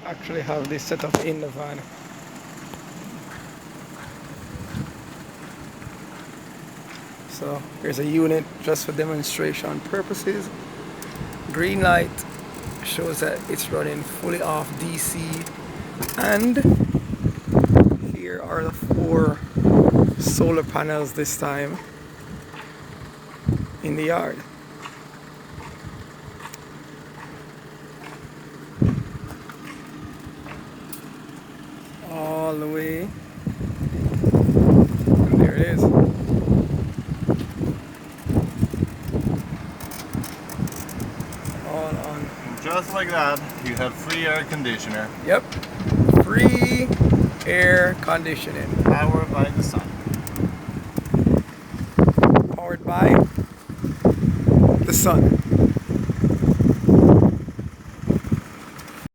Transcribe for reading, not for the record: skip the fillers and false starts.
actually have this set up in the van. So here's a unit just for demonstration purposes. Green light shows that it's running fully off DC, and here are the 4 solar panels this time in the yard. All the way, and there it is. All on. Just like that, you have free air conditioner. Yep, free air conditioning. Powered by the sun. Powered by the sun.